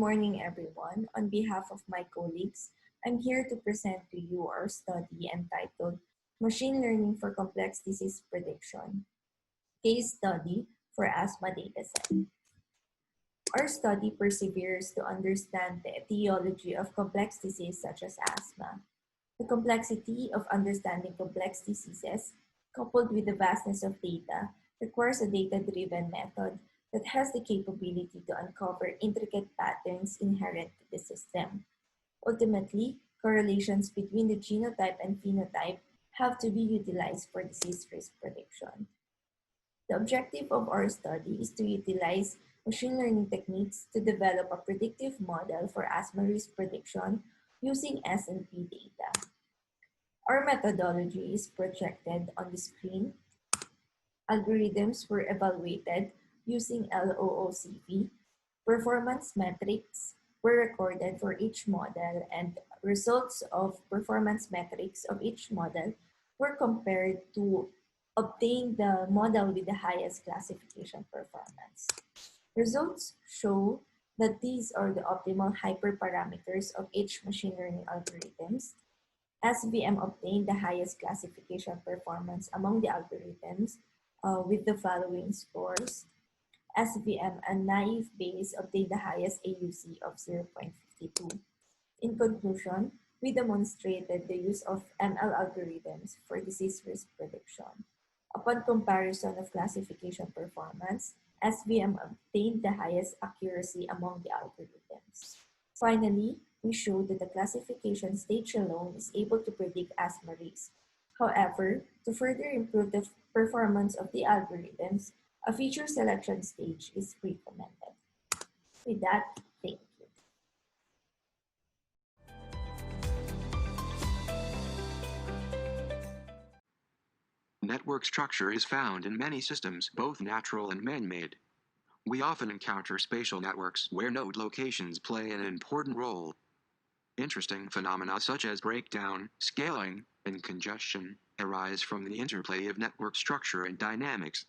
morning, everyone. On behalf of my colleagues, I'm here to present to you our study entitled Machine Learning for Complex Disease Prediction, Case Study for Asthma Dataset. Our study perseveres to understand the etiology of complex disease such as asthma. The complexity of understanding complex diseases, coupled with the vastness of data, requires a data-driven method that has the capability to uncover intricate patterns inherent to the system. Ultimately, correlations between the genotype and phenotype have to be utilized for disease risk prediction. The objective of our study is to utilize machine learning techniques to develop a predictive model for asthma risk prediction using SPP data. Our methodology is projected on the screen. Algorithms were evaluated using LOOCV. Performance metrics were recorded for each model, and results of performance metrics of each model were compared to obtain the model with the highest classification performance. Results show that these are the optimal hyperparameters of each machine learning algorithms. SVM obtained the highest classification performance among the algorithms with the following scores. SVM and naive Bayes obtained the highest AUC of 0.52. In conclusion, we demonstrated the use of ML algorithms for disease risk prediction. Upon comparison of classification performance, SVM obtained the highest accuracy among the algorithms. Finally, we showed that the classification stage alone is able to predict asthma risk. However, to further improve the performance of the algorithms, a feature selection stage is recommended. With that, thank you. Network structure is found in many systems, both natural and man-made. We often encounter spatial networks where node locations play an important role. Interesting phenomena such as breakdown, scaling, and congestion arise from the interplay of network structure and dynamics.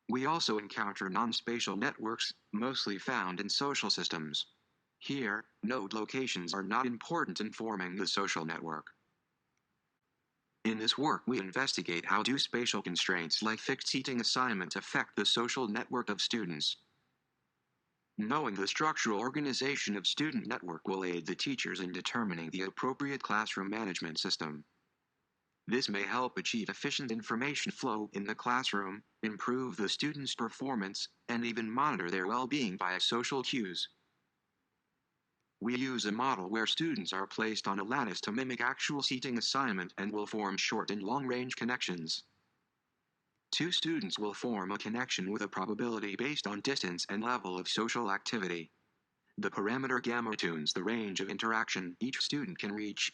We also encounter non-spatial networks, mostly found in social systems. Here, node locations are not important in forming the social network. In this work, we investigate how do spatial constraints like fixed seating assignment affect the social network of students. Knowing the structural organization of student network will aid the teachers in determining the appropriate classroom management system. This may help achieve efficient information flow in the classroom, improve the students' performance, and even monitor their well-being via social cues. We use a model where students are placed on a lattice to mimic actual seating assignment and will form short and long-range connections. Two students will form a connection with a probability based on distance and level of social activity. The parameter gamma tunes the range of interaction each student can reach,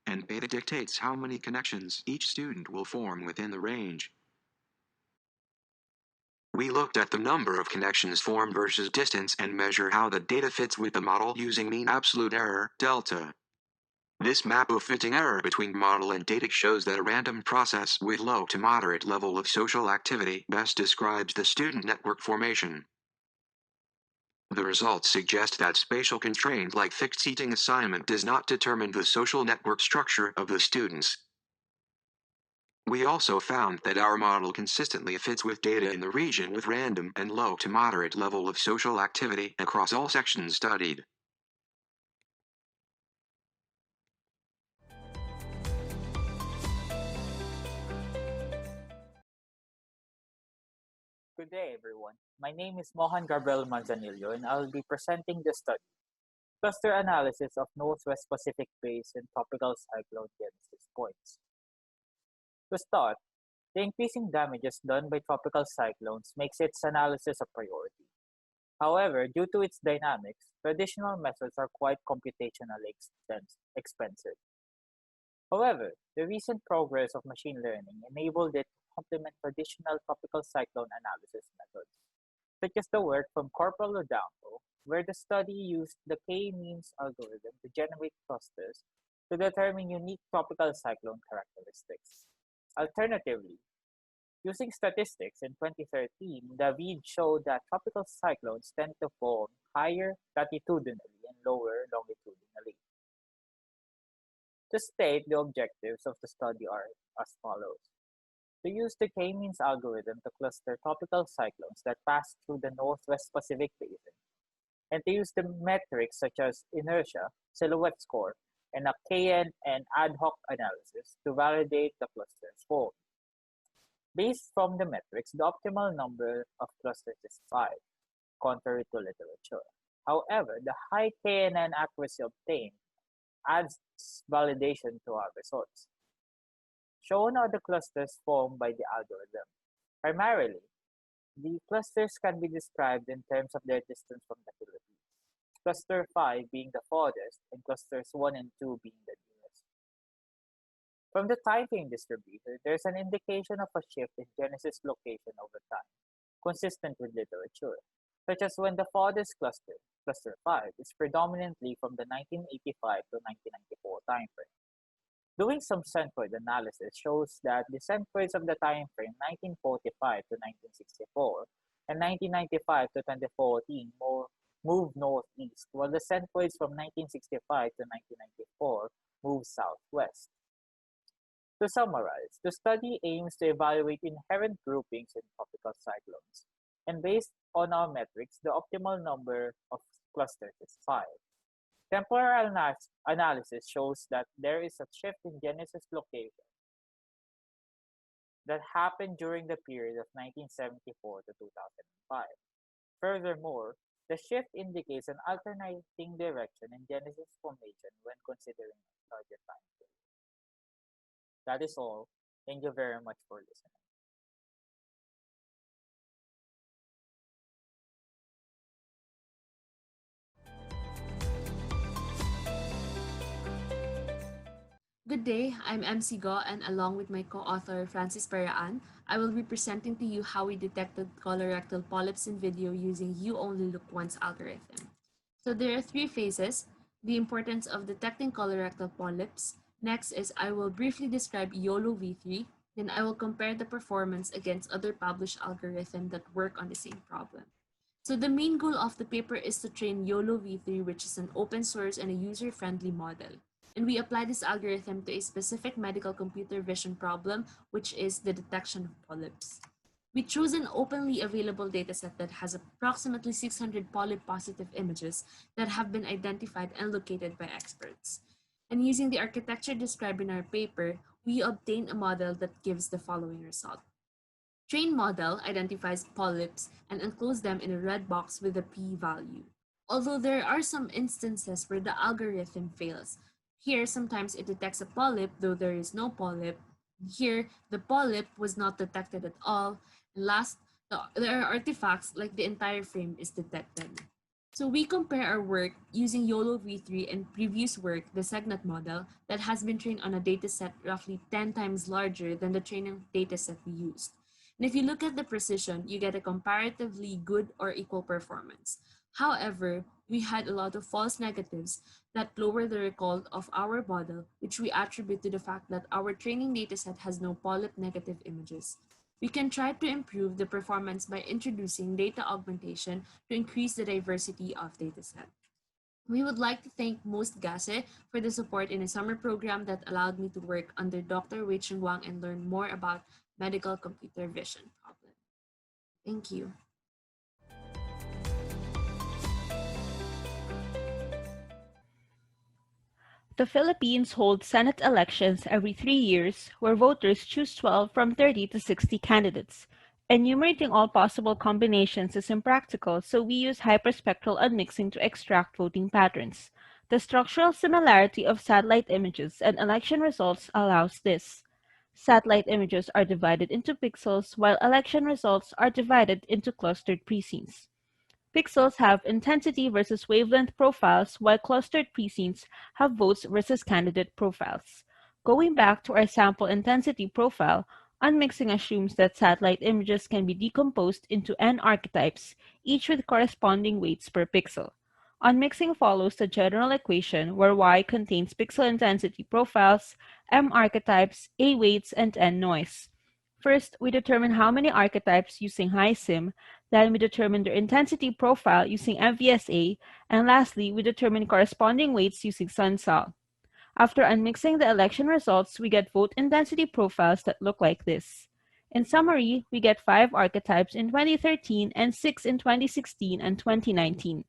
and beta dictates how many connections each student will form within the range. We looked at the number of connections formed versus distance and measure how the data fits with the model using mean absolute error, delta. This map of fitting error between model and data shows that a random process with low to moderate level of social activity best describes the student network formation. The results suggest that spatial constraint like fixed seating assignment does not determine the social network structure of the students. We also found that our model consistently fits with data in the region with random and low to moderate level of social activity across all sections studied. Good day, everyone. My name is Mohan Gabriel Manzanillo, and I will be presenting the study, Cluster Analysis of North-West Pacific Basin Tropical Cyclone Genesis Points. To start, the increasing damages done by tropical cyclones makes its analysis a priority. However, due to its dynamics, traditional methods are quite computationally expensive. However, the recent progress of machine learning enabled it to complement traditional tropical cyclone analysis methods, such as the work from Corporal Odampo, where the study used the K-means algorithm to generate clusters to determine unique tropical cyclone characteristics. Alternatively, Using statistics in 2013, the read showed that tropical cyclones tend to form higher latitudinally and lower longitudinally. To state the objectives of the study are as follows. To use the K-means algorithm to cluster tropical cyclones that pass through the North-West Pacific Basin, and to use the metrics such as inertia, silhouette score, and a KN and ad hoc analysis to validate the clusters formed. Based from the metrics, the optimal number of clusters is 5, contrary to literature. However, the high KNN accuracy obtained adds validation to our results. Shown are the clusters formed by the algorithm. Primarily, the clusters can be described in terms of their distance from the Philippines, cluster 5 being the farthest and clusters 1 and 2 being the nearest. From the timeframe distribution, there's an indication of a shift in genesis location over time, consistent with literature, such as when the farthest cluster, cluster 5, is predominantly from the 1985 to 1994 timeframe. Doing some centroid analysis shows that the centroids of the timeframe 1945 to 1964 and 1995 to 2014 move northeast, while the centroids from 1965 to 1994 move southwest. To summarize, the study aims to evaluate inherent groupings in tropical cyclones, and based on our metrics, the optimal number of clusters is 5. Temporal analysis shows that there is a shift in genesis location that happened during the period of 1974 to 2005. Furthermore, the shift indicates an alternating direction in genesis formation when considering a larger time period. That is all. Thank you very much for listening. Good day, I'm MC Go, and along with my co-author Francis Peraan, I will be presenting to you how we detected colorectal polyps in video using You Only Look Once algorithm. So there are 3 phases: the importance of detecting colorectal polyps. Next is I will briefly describe YOLOv3, then I will compare the performance against other published algorithms that work on the same problem. So the main goal of the paper is to train YOLOv3, which is an open source and a user-friendly model. And we apply this algorithm to a specific medical computer vision problem, which is the detection of polyps. We chose an openly available dataset that has approximately 600 polyp-positive images that have been identified and located by experts. And using the architecture described in our paper, we obtain a model that gives the following result. Train model identifies polyps and encloses them in a red box with a p-value. Although there are some instances where the algorithm fails. Here, sometimes it detects a polyp, though there is no polyp. Here, the polyp was not detected at all. And last, there are artifacts like the entire frame is detected. So we compare our work using YOLOv3 and previous work, the SegNet model, that has been trained on a dataset roughly 10 times larger than the training dataset we used. And if you look at the precision, you get a comparatively good or equal performance. However, we had a lot of false negatives that lower the recall of our model, which we attribute to the fact that our training dataset has no polyp negative images. We can try to improve the performance by introducing data augmentation to increase the diversity of dataset. We would like to thank Most Gase for the support in a summer program that allowed me to work under Dr. Wei Cheng Wang and learn more about medical computer vision problem. Thank you. The Philippines holds Senate elections every 3 years, where voters choose 12 from 30 to 60 candidates. Enumerating all possible combinations is impractical, so we use hyperspectral unmixing to extract voting patterns. The structural similarity of satellite images and election results allows this. Satellite images are divided into pixels, while election results are divided into clustered precincts. Pixels have intensity versus wavelength profiles, while clustered precincts have votes versus candidate profiles. Going back to our sample intensity profile, unmixing assumes that satellite images can be decomposed into n archetypes, each with corresponding weights per pixel. Unmixing follows the general equation where Y contains pixel intensity profiles, m archetypes, a weights, and n noise. First, we determine how many archetypes using HiSim, then we determine their intensity profile using MVSA, and lastly, we determine corresponding weights using SunSal. After unmixing the election results, we get vote intensity profiles that look like this. In summary, we get 5 archetypes in 2013 and 6 in 2016 and 2019.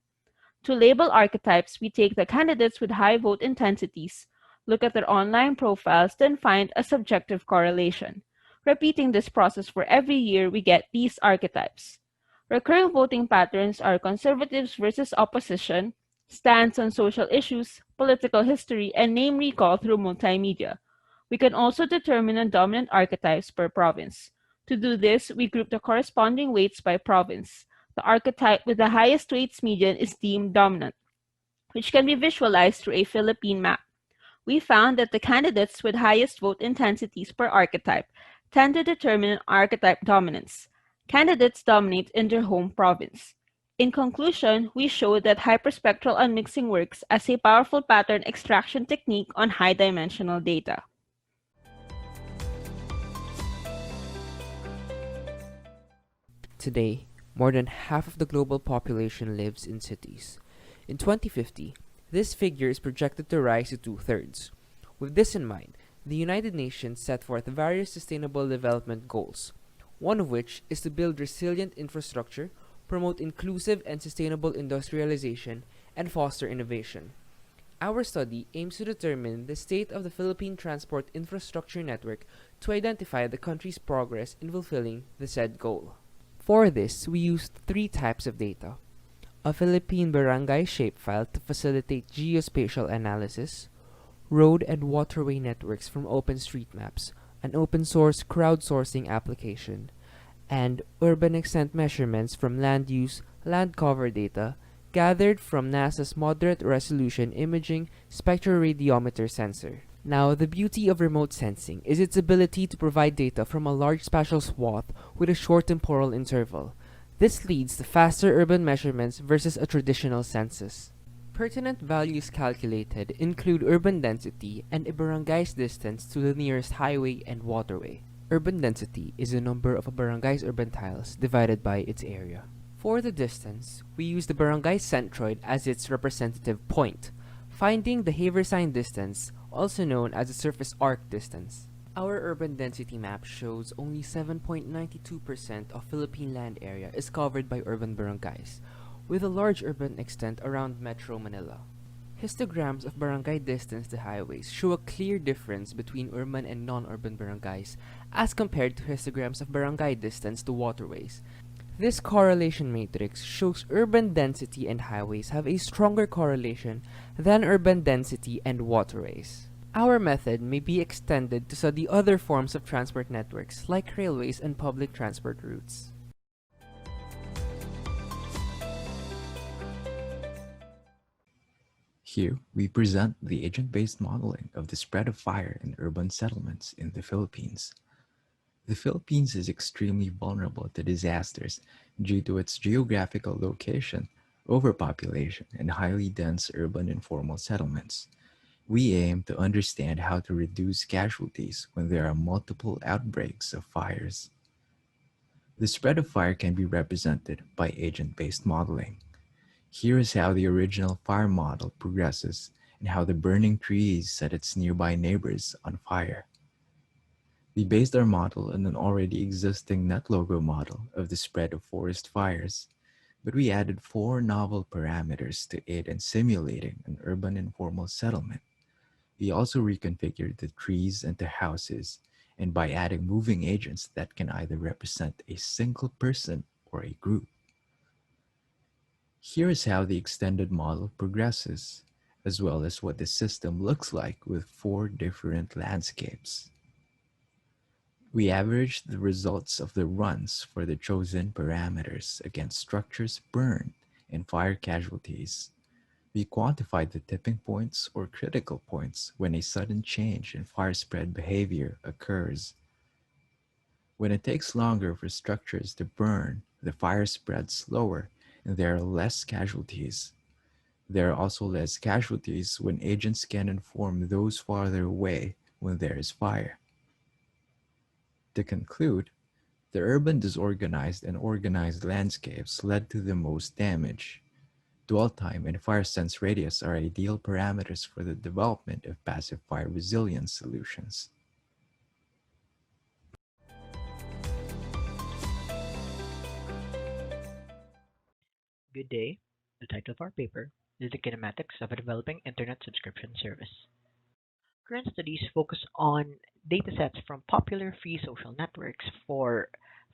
To label archetypes, we take the candidates with high vote intensities, look at their online profiles, then find a subjective correlation. Repeating this process for every year, we get these archetypes. Recurring voting patterns are conservatives versus opposition, stance on social issues, political history, and name recall through multimedia. We can also determine the dominant archetypes per province. To do this, we group the corresponding weights by province. The archetype with the highest weights median is deemed dominant, which can be visualized through a Philippine map. We found that the candidates with highest vote intensities per archetype tend to determine archetype dominance. Candidates dominate in their home province. In conclusion, we showed that hyperspectral unmixing works as a powerful pattern extraction technique on high-dimensional data. Today, more than half of the global population lives in cities. In 2050, this figure is projected to rise to two-thirds. With this in mind, the United Nations set forth various sustainable development goals, one of which is to build resilient infrastructure, promote inclusive and sustainable industrialization, and foster innovation. Our study aims to determine the state of the Philippine transport infrastructure network to identify the country's progress in fulfilling the said goal. For this, we used 3 types of data: a Philippine barangay shapefile to facilitate geospatial analysis, road and waterway networks from OpenStreetMaps, an open-source crowdsourcing application, and urban extent measurements from land use, land cover data, gathered from NASA's Moderate Resolution Imaging Spectroradiometer sensor. Now, the beauty of remote sensing is its ability to provide data from a large spatial swath with a short temporal interval. This leads to faster urban measurements versus a traditional census. Pertinent values calculated include urban density and a barangay's distance to the nearest highway and waterway. Urban density is the number of a barangay's urban tiles divided by its area. For the distance, we use the barangay centroid as its representative point, finding the Haversine distance, also known as the surface arc distance. Our urban density map shows only 7.92% of Philippine land area is covered by urban barangays, with a large urban extent around Metro Manila. Histograms of barangay distance to highways show a clear difference between urban and non-urban barangays as compared to histograms of barangay distance to waterways. This correlation matrix shows urban density and highways have a stronger correlation than urban density and waterways. Our method may be extended to study other forms of transport networks like railways and public transport routes. Here, we present the agent-based modeling of the spread of fire in urban settlements in the Philippines. The Philippines is extremely vulnerable to disasters due to its geographical location, overpopulation, and highly dense urban informal settlements. We aim to understand how to reduce casualties when there are multiple outbreaks of fires. The spread of fire can be represented by agent-based modeling. Here is how the original fire model progresses and how the burning trees set its nearby neighbors on fire. We based our model on an already existing NetLogo model of the spread of forest fires, but we added 4 novel parameters to aid in simulating an urban informal settlement. We also reconfigured the trees into houses, and by adding moving agents that can either represent a single person or a group. Here is how the extended model progresses, as well as what the system looks like with 4 different landscapes. We averaged the results of the runs for the chosen parameters against structures burned and fire casualties. We quantified the tipping points or critical points when a sudden change in fire spread behavior occurs. When it takes longer for structures to burn, the fire spreads slower and there are less casualties. There are also less casualties when agents can inform those farther away when there is fire. To conclude, the urban disorganized and organized landscapes led to the most damage. Dwell time and fire sense radius are ideal parameters for the development of passive fire resilience solutions. Good day. The title of our paper is The Kinematics of a Developing Internet Subscription Service. Current studies focus on datasets from popular free social networks for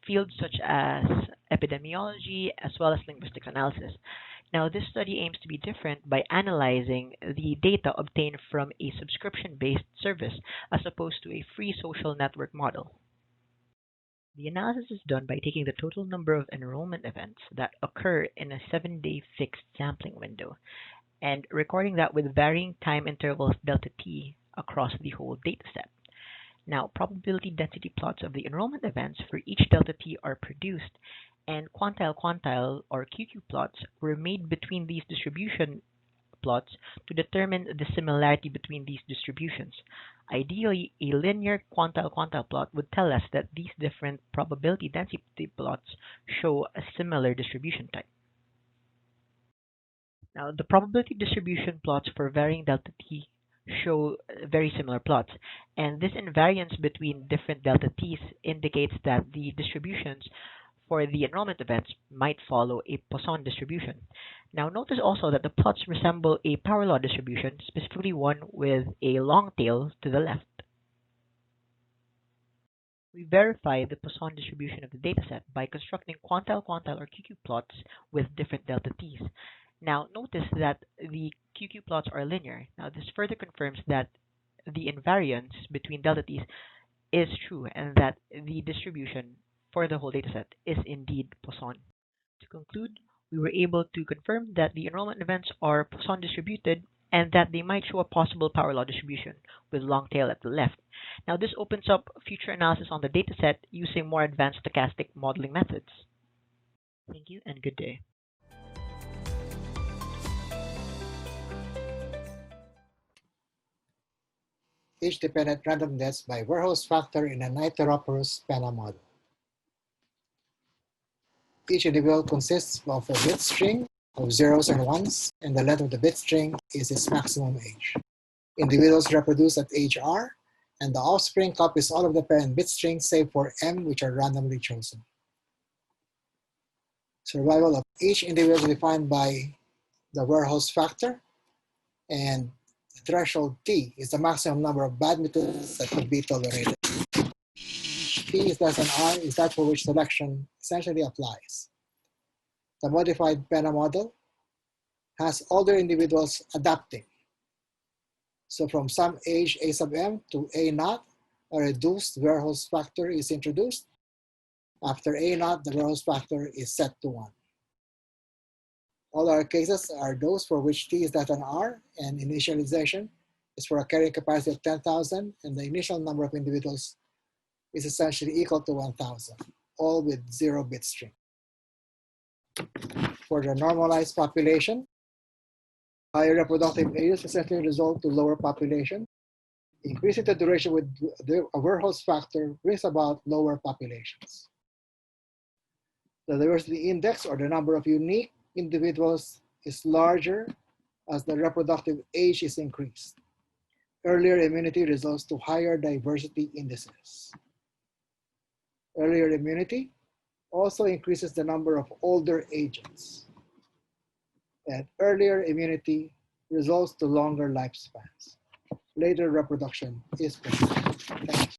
fields such as epidemiology as well as linguistics analysis. Now, this study aims to be different by analyzing the data obtained from a subscription based service as opposed to a free social network model. The analysis is done by taking the total number of enrollment events that occur in a 7-day fixed sampling window and recording that with varying time intervals delta t across the whole dataset. Now, probability density plots of the enrollment events for each delta t are produced, and quantile or QQ plots were made between these distribution plots to determine the similarity between these distributions. Ideally, a linear quantile plot would tell us that these different probability density plots show a similar distribution type. Now, the probability distribution plots for varying delta t show very similar plots, and this invariance between different delta t's indicates that the distributions for the enrollment events might follow a Poisson distribution. Now, notice also that the plots resemble a power law distribution, specifically one with a long tail to the left. We verify the Poisson distribution of the dataset by constructing quantile or QQ plots with different delta t's. Now, notice that the QQ plots are linear. Now, this further confirms that the invariance between delta t's is true and that the distribution for the whole dataset is indeed Poisson. To conclude, we were able to confirm that the enrollment events are Poisson distributed and that they might show a possible power law distribution with long tail at the left. Now, this opens up future analysis on the dataset using more advanced stochastic modeling methods. Thank you and good day. Age-dependent randomness by Verhulst factor in an iteroparous Penna model. Each individual consists of a bit string of zeros and ones, and the length of the bit string is its maximum age. Individuals reproduce at age r, and the offspring copies all of the parent bit strings save for m, which are randomly chosen. Survival of each individual is defined by the Verhulst factor, and the threshold t is the maximum number of bad mutations that could be tolerated. T is less than r is that for which selection essentially applies. The modified Penna model has older individuals adapting. So from some age a sub m to a naught, a reduced Verhulst factor is introduced. After a naught, the Verhulst factor is set to 1. All our cases are those for which t is less than r, and initialization is for a carrying capacity of 10,000, and the initial number of individuals is essentially equal to 1,000, all with 0-bit string. For the normalized population, higher reproductive ages essentially result to lower population. Increasing the duration with the Verhulst factor brings about lower populations. The diversity index, or the number of unique individuals, is larger as the reproductive age is increased. Earlier immunity results to higher diversity indices. Earlier immunity also increases the number of older agents. And earlier immunity results to longer lifespans. Later reproduction is possible. Thank you.